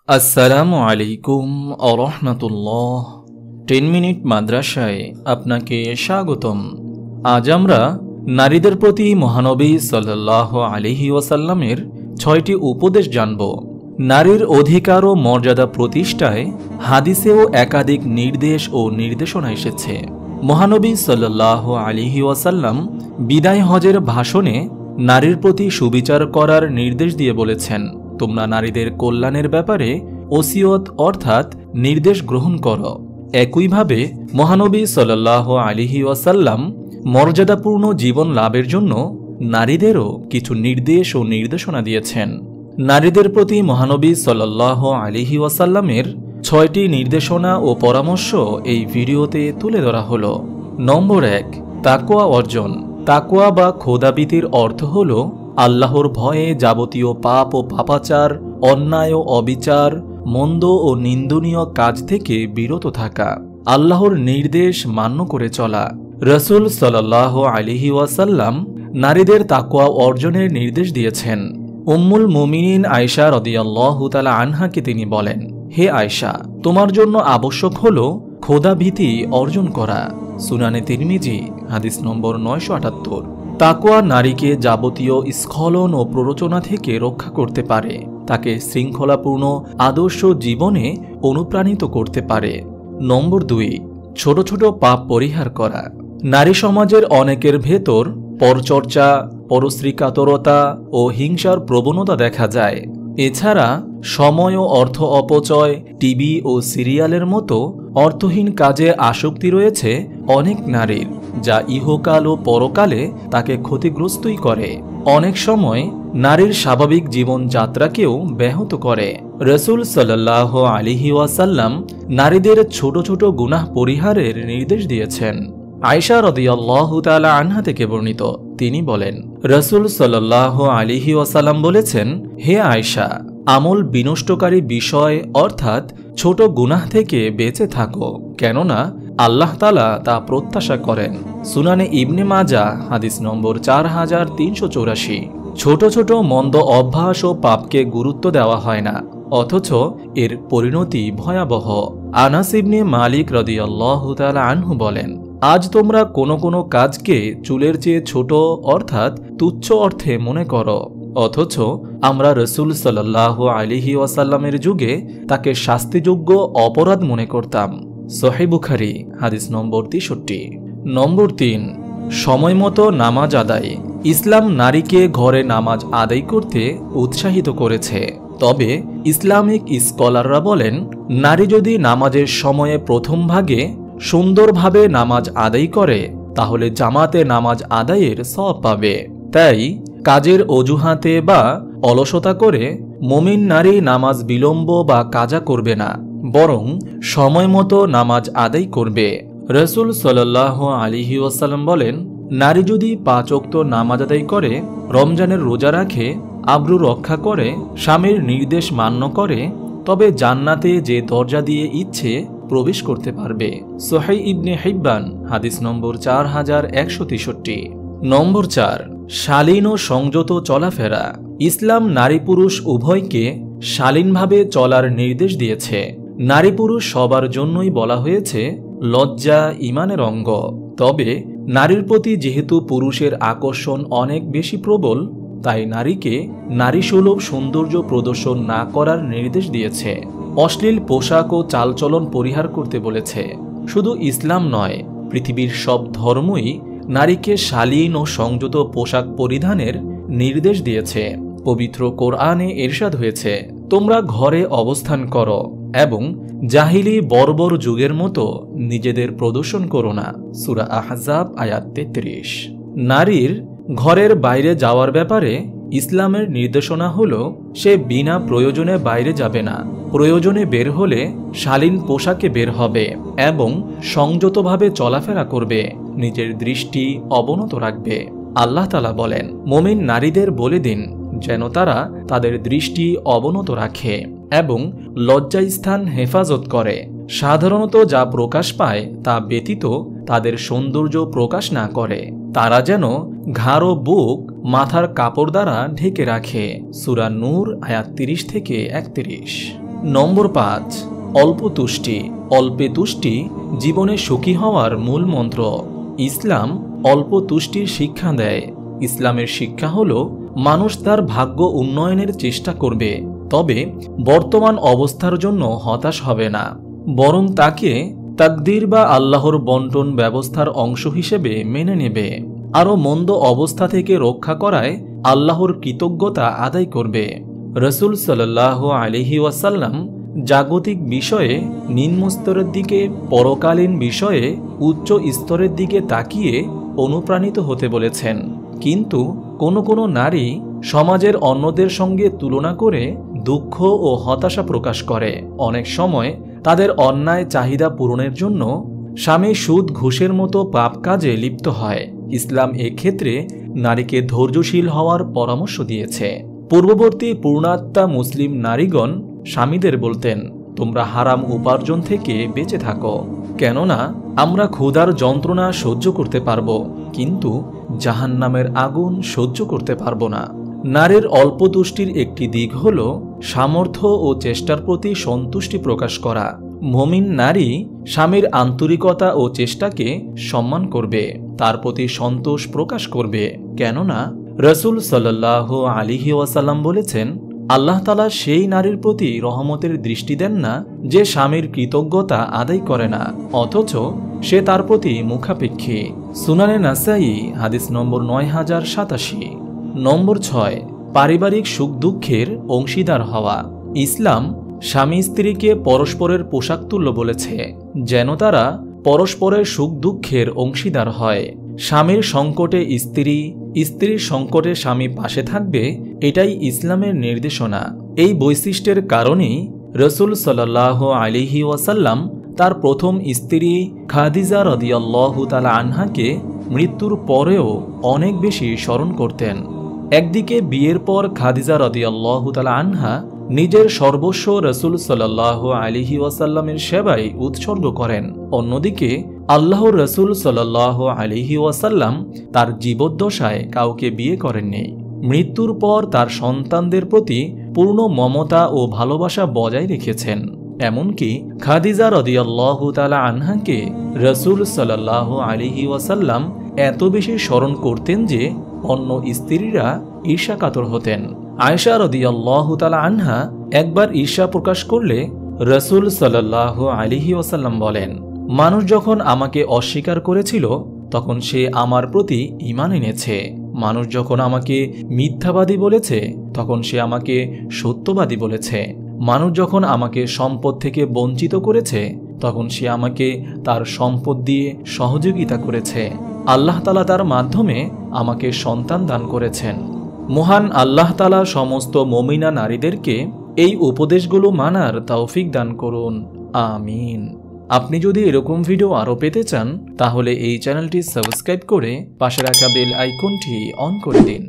আসসালামু আলাইকুম আরহামাতুল্লাহ। 10 মিনিট মাদ্রাসায় আপনাকে স্বাগতম। আজ আমরা নারীদের প্রতি মহানবী সাল্লাল্লাহু আলাইহি ওয়াসাল্লামের 6টি উপদেশ জানব। নারীর অধিকার ও মর্যাদা প্রতিষ্ঠায় হাদিসেও একাধিক নির্দেশ ও নির্দেশনা এসেছে। মহানবী সাল্লাল্লাহু আলাইহি ওয়াসাল্লাম বিদায় হজের ভাষণে নারীর প্রতি সুবিচার করার নির্দেশ দিয়ে বলেছেন, তোমরা নারীদের কল্যাণের ব্যাপারে ওসিয়ত অর্থাৎ নির্দেশ গ্রহণ করো। একইভাবে মহানবী সাল্লাল্লাহু আলাইহি ওয়াসাল্লাম মর্যাদাপূর্ণ জীবন লাভের জন্য নারীদেরও কিছু নির্দেশ ও নির্দেশনা দিয়েছেন। নারীদের প্রতি মহানবী সাল্লাল্লাহু আলাইহি ওয়াসাল্লামের 6টি নির্দেশনা ও পরামর্শ এই ভিডিওতে তুলে ধরা হলো। নম্বর 1, তাকওয়া অর্জন। তাকওয়া বা খোদাভীতির অর্থ হল আল্লাহর ভয়ে যাবতীয় পাপ ও পাপাচার, অন্যায় ও অবিচার, মন্দ ও নিন্দনীয় কাজ থেকে বিরত থাকা, আল্লাহর নির্দেশ মান্য করে চলা। রাসূল সাল্লাল্লাহু আলাইহি ওয়াসাল্লাম নারীদের তাকওয়া অর্জনের নির্দেশ দিয়েছেন। উম্মুল মুমিনিন আয়েশা রাদিয়াল্লাহু তাআলা আনহাকে তিনি বলেন, হে আয়েশা, তোমার জন্য আবশ্যক হল খোদাভীতি অর্জন করা। সুনানে তিরমিজি হাদিস নম্বর 978। তাকওয়া নারীকে যাবতীয় স্খলন ও প্ররোচনা থেকে রক্ষা করতে পারে, তাকে শৃঙ্খলাপূর্ণ আদর্শ জীবনে অনুপ্রাণিত করতে পারে। নম্বর 2, ছোট ছোট পাপ পরিহার করা। নারী সমাজের অনেকের ভেতর পরচর্চা, পরশ্রীকাতরতা ও হিংসার প্রবণতা দেখা যায়। এছাড়া সময় ও অর্থ অপচয়, টিভি ও সিরিয়ালের মতো অর্থহীন কাজে আসক্তি রয়েছে অনেক নারীর, যা ইহকাল ও পরকালে তাকে ক্ষতিগ্রস্তই করে। অনেক সময় নারীর স্বাভাবিক জীবনযাত্রাকেও ব্যাহত করে। রাসূল সাল্লাল্লাহু আলাইহি ওয়াসাল্লাম নারীদের ছোট ছোট গুনাহ পরিহারের নির্দেশ দিয়েছেন। আয়েশা রাদিয়াল্লাহু তাআলা আনহা থেকে বর্ণিত, তিনি বলেন, রাসূল সাল্লাল্লাহু আলাইহি ওয়াসাল্লাম বলেছেন, হে আয়েশা, আমল বিনষ্টকারী বিষয় অর্থাৎ ছোট গুনাহ থেকে বেঁচে থাকো, কেননা আল্লাহ তাআলা তা প্রত্যাশা করেন। সুনানে ইবনে মাজাহ হাদিস নম্বর 4384। ছোট ছোট মন্দ অভ্যাস ও পাপকে গুরুত্ব দেওয়া হয় না, অথচ এর পরিণতি ভয়াবহ। আনাস ইবনে মালিক রাদিয়াল্লাহু তাআলা আনহু বলেন, আজ তোমরা কোনো কোনো কাজকে চুলের চেয়ে ছোট অর্থাৎ তুচ্ছ অর্থে মনে করো, অথচ আমরা রাসূল সাল্লাল্লাহু আলাইহি ওয়াসাল্লামের যুগে তাকে শাস্তিযোগ্য অপরাধ মনে করতাম। সহিহ বুখারী হাদিস নম্বর 63। নম্বর 3, সময়মতো নামাজ আদায়। ইসলাম নারীকে ঘরে নামাজ আদায় করতে উৎসাহিত করেছে। তবে ইসলামিক স্কলাররা বলেন, নারী যদি নামাজের সময়ে প্রথম ভাগে সুন্দরভাবে নামাজ আদায় করে তাহলে জামাতে নামাজ আদায়ের সওয়াব পাবে। তাই কাজের অজুহাতে বা অলসতা করে মুমিন নারী নামাজ বিলম্ব বা কাজা করবে না, বরং সময় মতো নামাজ আদায় করবে। রাসূল সাল্লাল্লাহু আলাইহি ওয়াসাল্লাম বলেন, নারী যদি 5 ওয়াক্ত নামাজ আদায় করে, রমজানের রোজা রাখে, আব্রু রক্ষা করে, স্বামীর নির্দেশ মান্য করে, তবে জান্নাতে যে দরজা দিয়ে ইচ্ছে প্রবেশ করতে পারবে। সহিহ ইবনে হিব্বান হাদিস নম্বর 4163। নম্বর 4, শালীন ও সংযত চলাফেরা। ইসলাম নারী পুরুষ উভয়কে শালীনভাবে চলার নির্দেশ দিয়েছে। নারী পুরুষ সবার জন্যই বলা হয়েছে, লজ্জা ঈমানের অঙ্গ। তবে নারীর প্রতি যেহেতু পুরুষের আকর্ষণ অনেক বেশি প্রবল, তাই নারীকে নারীসুলভ সৌন্দর্য প্রদর্শন না করার নির্দেশ দিয়েছে। অশ্লীল পোশাক ও চালচলন পরিহার করতে বলেছে। শুধু ইসলাম নয়, পৃথিবীর সব ধর্মই নারীকে শালীন ও সংযত পোশাক পরিধানের নির্দেশ দিয়েছে। পবিত্র কোরআনে ইরশাদ হয়েছে, তোমরা ঘরে অবস্থান করো এবং জাহিলি বর্বর যুগের মতো নিজেদের প্রদর্শন করো না। সূরা আহজাব আয়াত 33। নারীর ঘরের বাইরে যাওয়ার ব্যাপারে ইসলামের নির্দেশনা হলো, সে বিনা প্রয়োজনে বাইরে যাবে না। প্রয়োজনে বের হলে শালীন পোশাকে বের হবে এবং সংযতভাবে চলাফেরা করবে, নিজের দৃষ্টি অবনত রাখবে। আল্লাহ তাআলা বলেন, মুমিন নারীদের বলে দিন যেন তারা তাদের দৃষ্টি অবনত রাখে এবং লজ্জাস্থান হেফাজত করে। সাধারণত যা প্রকাশ পায় তা ব্যতীত তাদের সৌন্দর্য প্রকাশ না করে। তারা যেন ঘাড় ও বুক মাথার কাপড় দ্বারা ঢেকে রাখে। সূরা নূর আয়াত 30 থেকে 31। নম্বর 5, অল্প তুষ্টি। অল্পে তুষ্টি জীবনে সুখী হওয়ার মূল মন্ত্র। ইসলাম অল্প তুষ্টির শিক্ষা দেয়। ইসলামের শিক্ষা হলো মানুষ তার ভাগ্য উন্নয়নের চেষ্টা করবে, তবে বর্তমান অবস্থার জন্য হতাশ হবে না, বরং তাকে তাকদীর বা আল্লাহর বন্টন ব্যবস্থার অংশ হিসেবে মেনে নেবে। আরও মন্দ অবস্থা থেকে রক্ষা করায় আল্লাহর কৃতজ্ঞতা আদায় করবে। রাসূল সাল্লাল্লাহু আলাইহি ওয়াসাল্লাম জাগতিক বিষয়ে নিম্ন স্তরের দিকে, পরকালীন বিষয়ে উচ্চ স্তরের দিকে তাকিয়ে অনুপ্রাণিত হতে বলেছেন। কিন্তু কোনো নারী সমাজের অন্যদের সঙ্গে তুলনা করে দুঃখ ও হতাশা প্রকাশ করে। অনেক সময় তাদের অন্যায় চাহিদা পূরণের জন্য স্বামী সুদ ঘুষের মতো পাপ কাজে লিপ্ত হয়। ইসলাম এক্ষেত্রে নারীকে ধৈর্যশীল হওয়ার পরামর্শ দিয়েছে। পূর্ববর্তী পূর্ণাত্মা মুসলিম নারীগণ স্বামীদের বলতেন, তোমরা হারাম উপার্জন থেকে বেঁচে থাকো, কেননা আমরা ক্ষুধার যন্ত্রণা সহ্য করতে পারব, কিন্তু জাহান্নামের আগুন সহ্য করতে পারব না। নারীর অল্প তুষ্টির একটি দিক হল সামর্থ্য ও চেষ্টার প্রতি সন্তুষ্টি প্রকাশ করা। মুমিন নারী স্বামীর আন্তরিকতা ও চেষ্টাকে সম্মান করবে, তার প্রতি সন্তোষ প্রকাশ করবে, কেননা রাসূল সাল্লাল্লাহু আলাইহি ওয়াসাল্লাম বলেছেন, আল্লাহ তাআলা সেই নারীর প্রতি রহমতের দৃষ্টি দেন না যে স্বামীর কৃতজ্ঞতা আদায় করে না, অথচ সে তার প্রতি মুখাপেক্ষী। সুনানে নাসাই হাদিস নম্বর 9087। নম্বর 6, পারিবারিক সুখ দুঃখের অংশীদার হওয়া। ইসলাম স্বামী স্ত্রীকে পরস্পরের পোশাক তুল্য বলেছে, যেন তারা পরস্পরের সুখ দুঃখের অংশীদার হয়। স্বামীর সংকটে স্ত্রী, স্ত্রীর সংকটে স্বামী পাশে থাকবে, এটাই ইসলামের নির্দেশনা। এই বৈশিষ্ট্যের কারণেই রাসূল সাল্লাল্লাহু আলাইহি ওয়াসাল্লাম তার প্রথম স্ত্রী খাদিজা রাদিয়াল্লাহু তাআলা আনহাকে মৃত্যুর পরেও অনেক বেশি স্মরণ করতেন। একদিকে বিয়ের পর খাদিজা রাদিয়াল্লাহু তাআলা আনহা নিজের সর্বস্ব রাসূল সাল্লাল্লাহু আলাইহি ওয়াসাল্লামের সেবায় উৎসর্গ করেন, অন্যদিকে আল্লাহর রাসূল সাল্লাল্লাহু আলাইহি ওয়াসাল্লাম তার জীবদ্দশায় কাউকে বিয়ে করেননি। মৃত্যুর পর তার সন্তানদের প্রতি পূর্ণ মমতা ও ভালোবাসা বজায় রেখেছেন। এমনকি খাদিজা রাদিয়াল্লাহু তাআলা আনহাকে রাসূল সাল্লাল্লাহু আলাইহি ওয়াসাল্লাম এত বেশি স্মরণ করতেন যে অন্য স্ত্রীরা ঈর্ষাকাতর হতেন। আয়েশা রাদিয়াল্লাহু তাআলা আনহা একবার ঈর্ষা প্রকাশ করলে রাসূল সাল্লাল্লাহু আলাইহি ওয়াসাল্লাম বলেন, মানুষ যখন আমাকে অস্বীকার করেছিল তখন সে আমার প্রতি ঈমান এনেছে। মানুষ যখন আমাকে মিথ্যাবাদী বলেছে তখন সে আমাকে সত্যবাদী বলেছে। মানুষ যখন আমাকে সম্পদ থেকে বঞ্চিত করেছে তখন সে আমাকে তার সম্পদ দিয়ে সহযোগিতা করেছে। আল্লাহ তাআলা তার মাধ্যমে আমাকে সন্তান দান করেছেন। মহান আল্লাহ তাআলা সমস্ত মুমিনা নারীদেরকে এই উপদেশগুলো মানার তৌফিক দান করুন, আমিন। আপনি যদি এরকম ভিডিও আরও পেতে চান তাহলে এই চ্যানেলটি সাবস্ক্রাইব করে পাশে রাখা বেল আইকনটি অন করে দিন।